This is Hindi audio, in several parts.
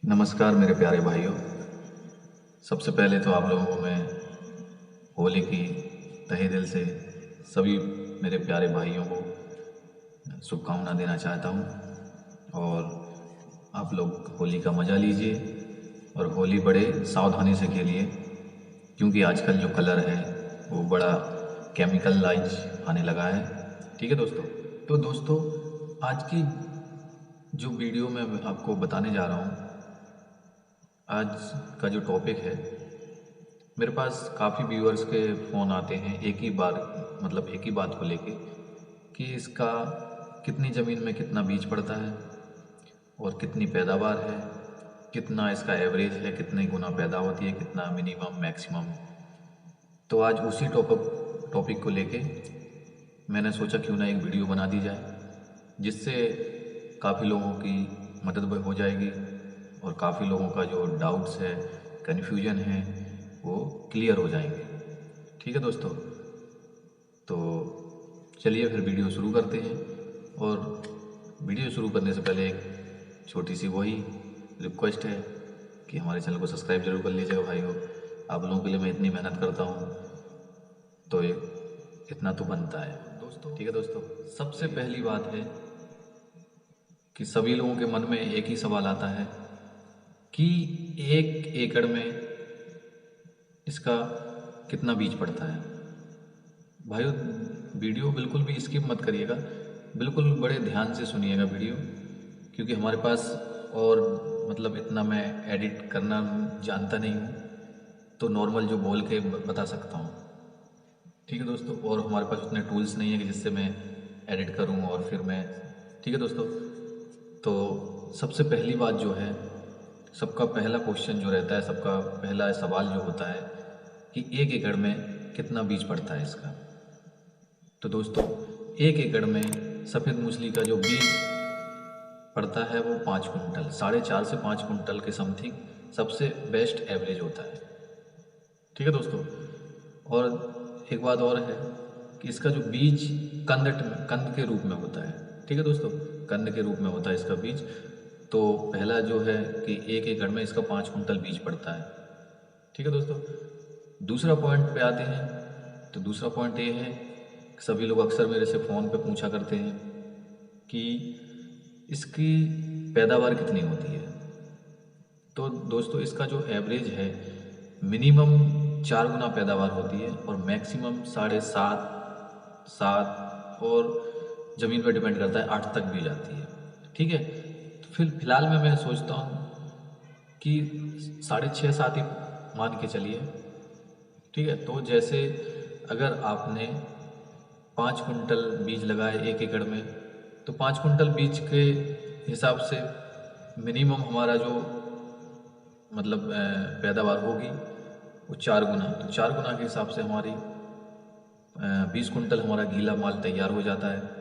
नमस्कार मेरे प्यारे भाइयों। सबसे पहले तो आप लोगों को मैं होली की तहे दिल से सभी मेरे प्यारे भाइयों को शुभकामना देना चाहता हूँ। और आप लोग होली का मज़ा लीजिए और होली बड़े सावधानी से खेलिए, क्योंकि आजकल जो कलर है वो बड़ा केमिकलाइज आने लगा है। ठीक है दोस्तों। तो दोस्तों, आज की जो वीडियो मैं आपको बताने जा रहा हूँ, आज का जो टॉपिक है, मेरे पास काफ़ी व्यूअर्स के फ़ोन आते हैं एक ही बार, मतलब एक ही बात को लेके कि इसका कितनी ज़मीन में कितना बीज पड़ता है और कितनी पैदावार है, कितना इसका एवरेज है, कितने गुना पैदा होती है, कितना मिनिमम मैक्सिमम। तो आज उसी टॉपिक को लेके मैंने सोचा क्यों ना एक वीडियो बना दी जाए, जिससे काफ़ी लोगों की मदद भी हो जाएगी और काफ़ी लोगों का जो डाउट्स है, कन्फ्यूजन है, वो क्लियर हो जाएंगे। ठीक है दोस्तों। तो चलिए फिर वीडियो शुरू करते हैं। और वीडियो शुरू करने से पहले एक छोटी सी वही रिक्वेस्ट है कि हमारे चैनल को सब्सक्राइब जरूर कर लीजिएगा भाइयों। आप लोगों के लिए मैं इतनी मेहनत करता हूँ, तो इतना तो बनता है दोस्तों। ठीक है दोस्तों, सबसे पहली बात है कि सभी लोगों के मन में एक ही सवाल आता है कि 1 एकड़ में इसका कितना बीज पड़ता है। भाइयों, वीडियो बिल्कुल भी स्किप मत करिएगा, बिल्कुल बड़े ध्यान से सुनिएगा वीडियो, क्योंकि हमारे पास और मतलब इतना मैं एडिट करना जानता नहीं हूँ, तो नॉर्मल जो बोल के बता सकता हूँ। ठीक है दोस्तों। और हमारे पास उतने टूल्स नहीं है कि जिससे मैं एडिट करूँ और फिर मैं। ठीक है दोस्तों। तो सबसे पहली बात जो है, सबका पहला क्वेश्चन जो रहता है, सबका पहला सवाल जो होता है कि 1 एकड़ में कितना बीज पड़ता है इसका। तो दोस्तों, 1 एकड़ में सफ़ेद मूसली का जो बीज पड़ता है वो 5 कुंटल, 4.5 से 5 कुंटल के समथिंग सबसे बेस्ट एवरेज होता है। ठीक है दोस्तों। और एक बात और है कि इसका जो बीज कंद के रूप में होता है। ठीक है दोस्तों, कंद के रूप में होता है इसका बीज। तो पहला जो है कि 1 एकड़ में इसका 5 कुंटल बीज पड़ता है। ठीक है दोस्तों। दूसरा पॉइंट पे आते हैं। तो दूसरा पॉइंट ये है, सभी लोग अक्सर मेरे से फ़ोन पे पूछा करते हैं कि इसकी पैदावार कितनी होती है। तो दोस्तों, इसका जो एवरेज है, मिनिमम 4 गुना पैदावार होती है और मैक्सिमम 7.5 7 और ज़मीन पर डिपेंड करता है 8 तक भी जाती है। ठीक है। तो फिर फिलहाल में मैं सोचता हूँ कि 6.5 7 ही मान के चलिए। ठीक है। तो जैसे अगर आपने 5 कुंटल बीज लगाए 1 एकड़ में, तो 5 कुंटल बीज के हिसाब से मिनिमम हमारा जो मतलब पैदावार होगी वो 4 गुना। तो 4 गुना के हिसाब से हमारी 20 कुंटल हमारा गीला माल तैयार हो जाता है।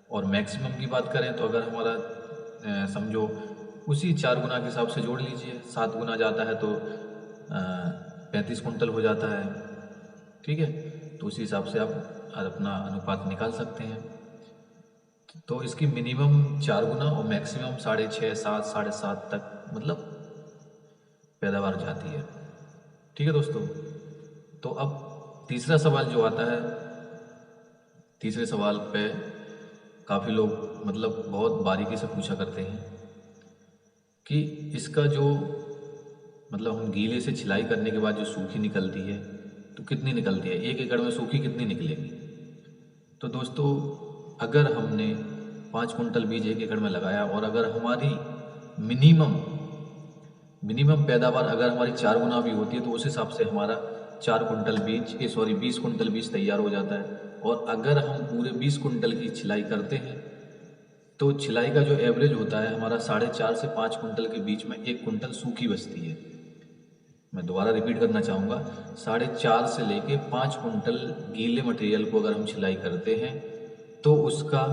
और मैक्सिमम की बात करें तो अगर हमारा समझो उसी 4 गुना के हिसाब से जोड़ लीजिए, 7 गुना जाता है तो 35 कुंटल हो जाता है। ठीक है। तो उसी हिसाब से आप अपना अनुपात निकाल सकते हैं। तो इसकी मिनिमम 4 गुना और मैक्सिमम 6.5 7 7.5 तक मतलब पैदावार जाती है। ठीक है दोस्तों। तो अब तीसरा सवाल जो आता है, तीसरे सवाल पे काफ़ी लोग मतलब बहुत बारीकी से पूछा करते हैं कि इसका जो मतलब हम गीले से छिलाई करने के बाद जो सूखी निकलती है तो कितनी निकलती है, 1 एकड़ में सूखी कितनी निकलेगी। तो दोस्तों, अगर हमने 5 कुंटल बीज 1 एकड़ में लगाया और अगर हमारी मिनिमम मिनिमम पैदावार अगर हमारी 4 गुना भी होती है, तो उस हिसाब से हमारा 20 कुंटल बीज तैयार हो जाता है। और अगर हम पूरे 20 कुंटल की छिलाई करते हैं, तो छिलाई का जो एवरेज होता है हमारा 4.5 से 5 कुंटल के बीच में 1 कुंटल सूखी बचती है। मैं दोबारा रिपीट करना चाहूँगा, 4.5 से लेके 5 कुंटल गीले मटेरियल को अगर हम छिलाई करते हैं तो उसका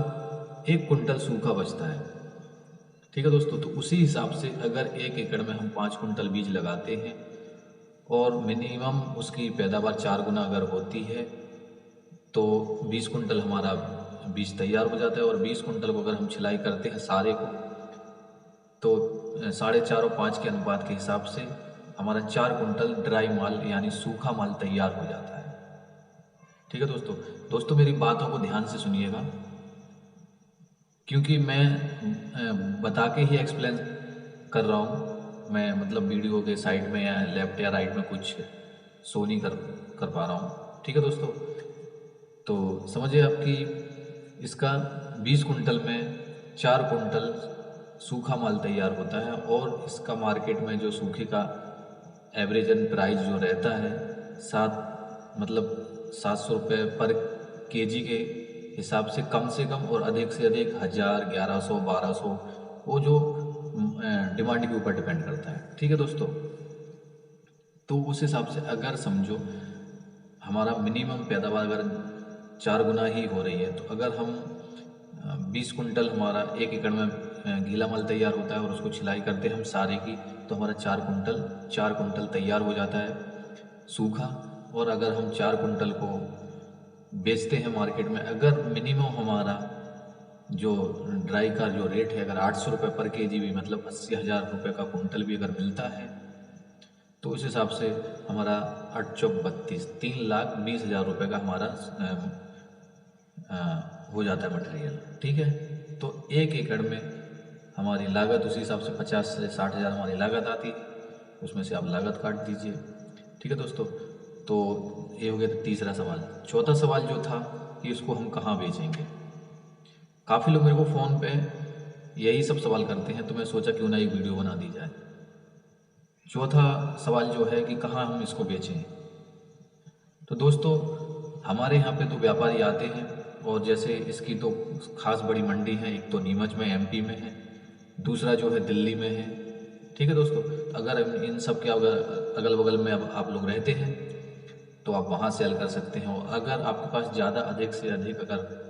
1 कुंटल सूखा बचता है। ठीक है दोस्तों। तो उसी हिसाब से अगर 1 एकड़ में हम 5 कुंटल बीज लगाते हैं और मिनिमम उसकी पैदावार 4 गुना अगर होती है, तो 20 कुंटल हमारा बीज तैयार हो जाता है। और 20 कुंटल को अगर हम छिलाई करते हैं सारे को, तो 4.5 और 5 के अनुपात के हिसाब से हमारा 4 कुंटल ड्राई माल यानी सूखा माल तैयार हो जाता है। ठीक है दोस्तों। दोस्तों मेरी बातों को ध्यान से सुनिएगा, क्योंकि मैं बता के ही एक्सप्लेन कर रहा हूँ। मैं मतलब वीडियो के साइड में या लेफ्ट या राइट में कुछ शो नहीं कर पा रहा हूँ। ठीक है दोस्तों। तो समझिए आपकी इसका 20 कुंटल में 4 कुंटल सूखा माल तैयार होता है, और इसका मार्केट में जो सूखे का एवरेजन प्राइस जो रहता है 700 रुपये पर केजी के हिसाब से कम और अधिक से अधिक 1000, 1100, 1200, वो जो डिमांड के ऊपर डिपेंड करता है। ठीक है दोस्तों। तो उस हिसाब से अगर समझो हमारा मिनिमम पैदावार अगर 4 गुना ही हो रही है, तो अगर हम 20 कुंटल हमारा 1 एकड़ में गीला माल तैयार होता है और उसको छिलाई करते हैं हम सारे की, तो हमारा 4 कुंटल तैयार हो जाता है सूखा। और अगर हम 4 कुंटल को बेचते हैं मार्केट में, अगर मिनिमम हमारा जो ड्राई का जो रेट है अगर 800 रुपये पर केजी भी, मतलब 80,000 रुपये का कुंटल भी अगर मिलता है, तो उस हिसाब से हमारा 8 चौक 32, 3,20,000 रुपये का हमारा हो जाता है मटेरियल। ठीक है। तो 1 एकड़ में हमारी लागत उसी हिसाब से 50 से 60,000 हमारी लागत आती है, उसमें से आप लागत काट दीजिए। ठीक है दोस्तों। तो ये हो गया तीसरा सवाल। चौथा सवाल जो था कि इसको हम कहाँ बेचेंगे। काफ़ी लोग मेरे को फ़ोन पे यही सब सवाल करते हैं, तो मैं सोचा क्यों ना एक वीडियो बना दी जाए। चौथा सवाल जो है कि कहाँ हम इसको बेचें। तो दोस्तों हमारे यहाँ पे तो व्यापारी आते हैं, और जैसे इसकी तो खास बड़ी मंडी है, एक तो नीमच में एमपी में है, दूसरा जो है दिल्ली में है। ठीक है दोस्तों। अगर इन सब के अगल बगल में अब आप लोग रहते हैं तो आप वहाँ सेल कर सकते हैं। और अगर आपके पास ज़्यादा अधिक से अधिक अगर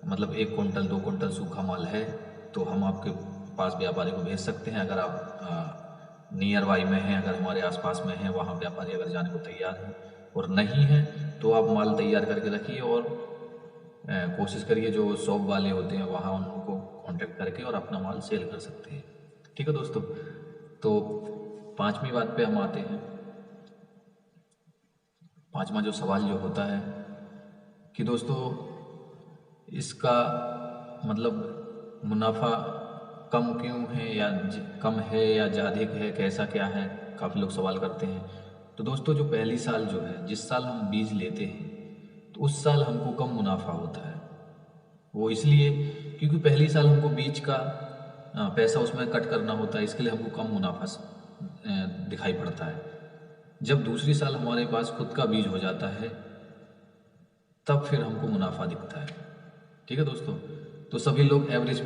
मतलब 1 कुंटल 2 कुंटल सूखा माल है, तो हम आपके पास व्यापारी को भेज सकते हैं। अगर आप नियर बाई में हैं, अगर हमारे आसपास में हैं, वहाँ व्यापारी अगर जाने को तैयार हैं, और नहीं है तो आप माल तैयार करके रखिए और कोशिश करिए जो शॉप वाले होते हैं वहाँ उनको कांटेक्ट करके और अपना माल सेल कर सकते हैं। ठीक है दोस्तों। तो 5वीं बात पे हम आते हैं। 5वां जो सवाल जो होता है कि दोस्तों इसका मतलब मुनाफा कम क्यों है, या कम है या ज़्यादा है, कैसा क्या है, काफ़ी लोग सवाल करते हैं। तो दोस्तों जो पहली साल जो है, जिस साल हम बीज लेते हैं, तो उस साल हमको कम मुनाफा होता है। वो इसलिए क्योंकि पहली साल हमको बीज का पैसा उसमें कट करना होता है, इसके लिए हमको कम मुनाफा दिखाई पड़ता है। जब दूसरी साल हमारे पास खुद का बीज हो जाता है, तब फिर हमको मुनाफा दिखता है। ठीक है दोस्तों। तो सभी लोग एवरेज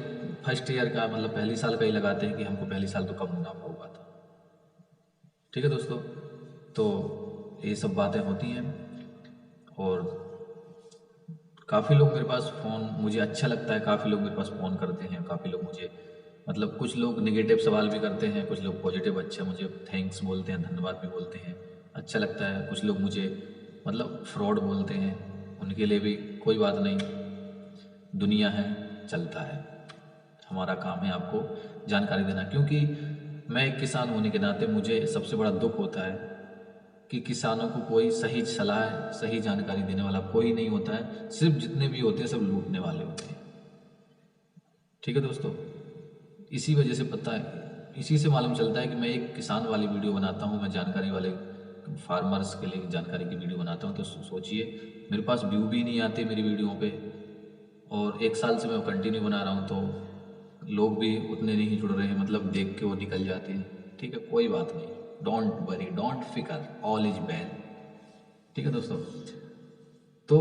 फर्स्ट ईयर का मतलब पहली साल का ही लगाते हैं कि हमको पहली साल तो कम मुनाफा हुआ था। ठीक है दोस्तों। तो ये सब बातें होती हैं, और काफ़ी लोग मेरे पास फ़ोन, मुझे अच्छा लगता है, काफ़ी लोग मेरे पास फ़ोन करते हैं, काफ़ी लोग मुझे मतलब कुछ लोग नेगेटिव सवाल भी करते हैं, कुछ लोग पॉजिटिव अच्छे मुझे थैंक्स बोलते हैं, धन्यवाद भी बोलते हैं, अच्छा लगता है। कुछ लोग मुझे मतलब फ्रॉड बोलते हैं, उनके लिए भी कोई बात नहीं, दुनिया है, चलता है। हमारा काम है आपको जानकारी देना, क्योंकि मैं एक किसान होने के नाते मुझे सबसे बड़ा दुख होता है कि किसानों को कोई सही सलाह, सही जानकारी देने वाला कोई नहीं होता है। सिर्फ जितने भी होते हैं सब लूटने वाले होते हैं। ठीक है दोस्तों। इसी वजह से पता है, इसी से मालूम चलता है कि मैं एक किसान वाली वीडियो बनाता हूँ, मैं जानकारी वाले फार्मर्स के लिए जानकारी की वीडियो बनाता हूँ। तो सोचिए मेरे पास व्यू भी नहीं आते मेरी वीडियो पे, और 1 साल से मैं कंटिन्यू बना रहा हूँ, तो लोग भी उतने नहीं जुड़ रहे हैं, मतलब देख के वो निकल जाते हैं। ठीक है, कोई बात नहीं, डोंट वरी, डोंट फिकर, ऑल इज वेल। ठीक है दोस्तों। तो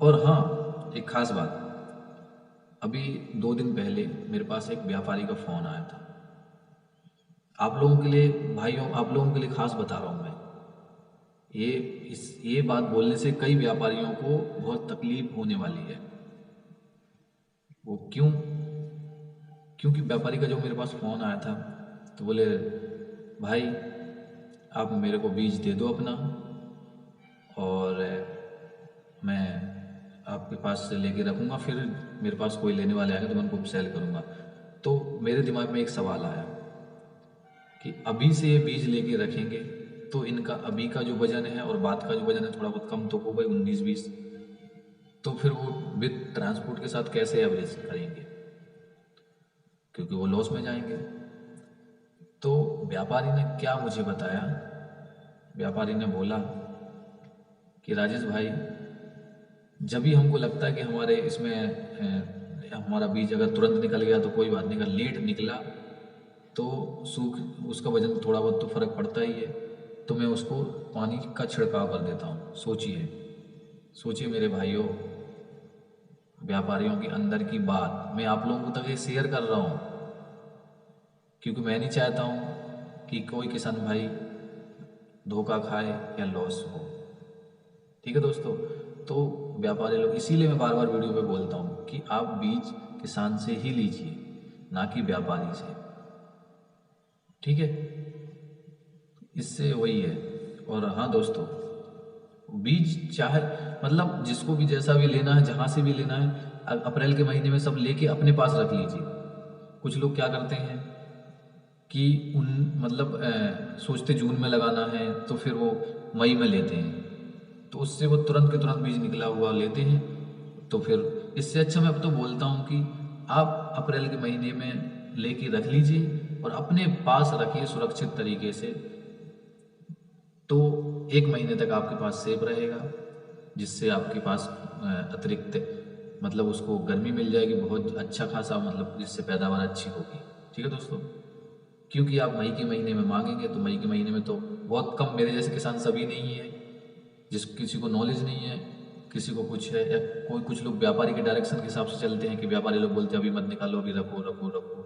और हाँ, एक खास बात, अभी 2 दिन पहले मेरे पास एक व्यापारी का फ़ोन आया था। आप लोगों के लिए भाइयों, आप लोगों के लिए खास बता रहा हूँ मैं, ये बात बोलने से कई व्यापारियों को बहुत तकलीफ होने वाली है। वो क्यों? क्योंकि व्यापारी का जो मेरे पास फ़ोन आया था, तो बोले भाई आप मेरे को बीज दे दो अपना, और मैं आपके पास से लेके रखूँगा, फिर मेरे पास कोई लेने वाले आएंगे तो मैं उनको सेल करूँगा। तो मेरे दिमाग में एक सवाल आया कि अभी से ये बीज लेके रखेंगे तो इनका अभी का जो वजन है और बाद का जो वजन है थोड़ा बहुत कम तो होगा ही, 19-20। तो फिर वो विद ट्रांसपोर्ट के साथ कैसे एवरेज करेंगे, क्योंकि वो लॉस में जाएंगे। तो व्यापारी ने क्या मुझे बताया, व्यापारी ने बोला कि राजेश भाई, जब भी हमको लगता है कि हमारे इसमें हमारा बीज अगर तुरंत निकल गया तो कोई बात नहीं, अगर लेट निकला तो सूख उसका वजन थोड़ा बहुत तो फर्क पड़ता ही है, तो मैं उसको पानी का छिड़काव कर देता हूँ। सोचिए सोचिए मेरे भाइयों, व्यापारियों के अंदर की बात मैं आप लोगों तक ये शेयर कर रहा हूँ, क्योंकि मैं नहीं चाहता हूँ कि कोई किसान भाई धोखा खाए या लॉस हो। ठीक है दोस्तों, तो व्यापारी लोग, इसीलिए मैं बार बार वीडियो पे बोलता हूँ कि आप बीज किसान से ही लीजिए, ना कि व्यापारी से। ठीक है, इससे वही है। और हाँ दोस्तों, बीज चाहे मतलब जिसको भी जैसा भी लेना है, जहाँ से भी लेना है, अप्रैल के महीने में सब लेके अपने पास रख लीजिए। कुछ लोग क्या करते हैं कि उन मतलब सोचते जून में लगाना है तो फिर वो मई में लेते हैं, तो उससे वो तुरंत के तुरंत बीज निकला हुआ लेते हैं। तो फिर इससे अच्छा मैं अब तो बोलता हूँ कि आप अप्रैल के महीने में लेके रख लीजिए और अपने पास रखिए सुरक्षित तरीके से, तो 1 महीने तक आपके पास सेफ रहेगा, जिससे आपके पास अतिरिक्त मतलब उसको गर्मी मिल जाएगी बहुत अच्छा खासा, मतलब जिससे पैदावार अच्छी होगी। ठीक है दोस्तों, क्योंकि आप मई के महीने में मांगेंगे तो मई के महीने में तो बहुत कम, मेरे जैसे किसान सभी नहीं है, जिस किसी को नॉलेज नहीं है, किसी को कुछ है, या कोई कुछ लोग व्यापारी के डायरेक्शन के हिसाब से चलते हैं कि व्यापारी लोग बोलते हैं अभी मत निकालो, अभी रखो रखो रखो,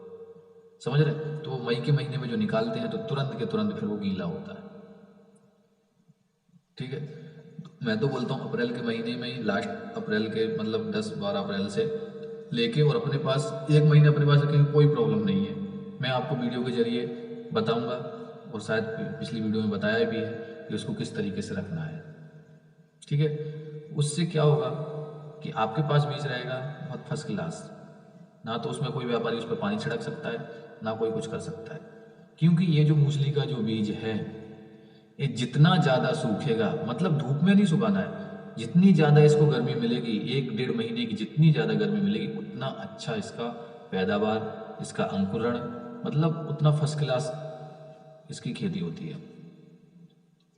समझ रहे, तो वो मई के महीने में जो निकालते हैं तो तुरंत के तुरंत फिर वो गीला होता है। ठीक है, मैं तो बोलता हूँ अप्रैल के महीने में ही, लास्ट अप्रैल के मतलब 10-12 अप्रैल से लेके और अपने पास 1 महीने अपने पास रखेंगे, कोई प्रॉब्लम नहीं है। मैं आपको वीडियो के जरिए बताऊंगा और शायद पिछली वीडियो में बताया भी है कि उसको किस तरीके से रखना है। ठीक है, उससे क्या होगा कि आपके पास बीज रहेगा बहुत फर्स्ट क्लास, ना तो उसमें कोई व्यापारी उस पर पानी छिड़क सकता है, ना कोई कुछ कर सकता है, क्योंकि ये जो मूसली का जो बीज है, ये जितना ज़्यादा सूखेगा, मतलब धूप में नहीं सुखाना है, जितनी ज़्यादा इसको गर्मी मिलेगी, 1-1.5 महीने की जितनी ज़्यादा गर्मी मिलेगी, उतना अच्छा इसका पैदावार, इसका अंकुरण, मतलब उतना फर्स्ट क्लास इसकी खेती होती है।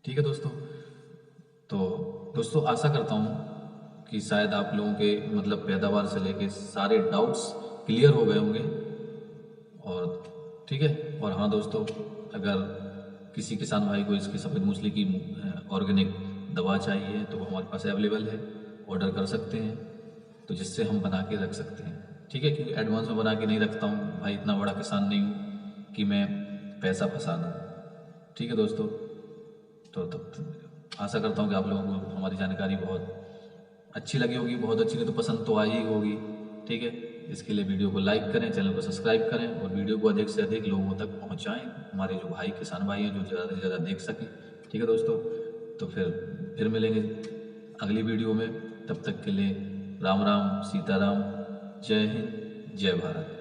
ठीक है दोस्तों, तो दोस्तों आशा करता हूँ कि शायद आप लोगों के मतलब पैदावार से लेके सारे डाउट्स क्लियर हो गए होंगे। और ठीक है, और हाँ दोस्तों, अगर किसी किसान भाई को इसकी सफ़ेद मूसली की ऑर्गेनिक दवा चाहिए तो वो हमारे पास अवेलेबल है, ऑर्डर कर सकते हैं, तो जिससे हम बना के रख सकते हैं। ठीक है, क्योंकि एडवांस में बना के नहीं रखता हूँ भाई, इतना बड़ा किसान नहीं हूँ कि मैं पैसा फंसा दूँ। ठीक है दोस्तों, तो आशा करता हूँ कि आप लोगों को हमारी जानकारी बहुत अच्छी लगी होगी, बहुत अच्छी नहीं तो पसंद तो आई ही होगी। ठीक है, इसके लिए वीडियो को लाइक करें, चैनल को सब्सक्राइब करें और वीडियो को अधिक से अधिक लोगों तक पहुंचाएं, हमारे जो भाई किसान भाई हैं जो ज़्यादा से ज़्यादा देख सकें। ठीक है दोस्तों, तो फिर मिलेंगे अगली वीडियो में, तब तक के लिए राम राम सीताराम, जय हिंद, जय भारत।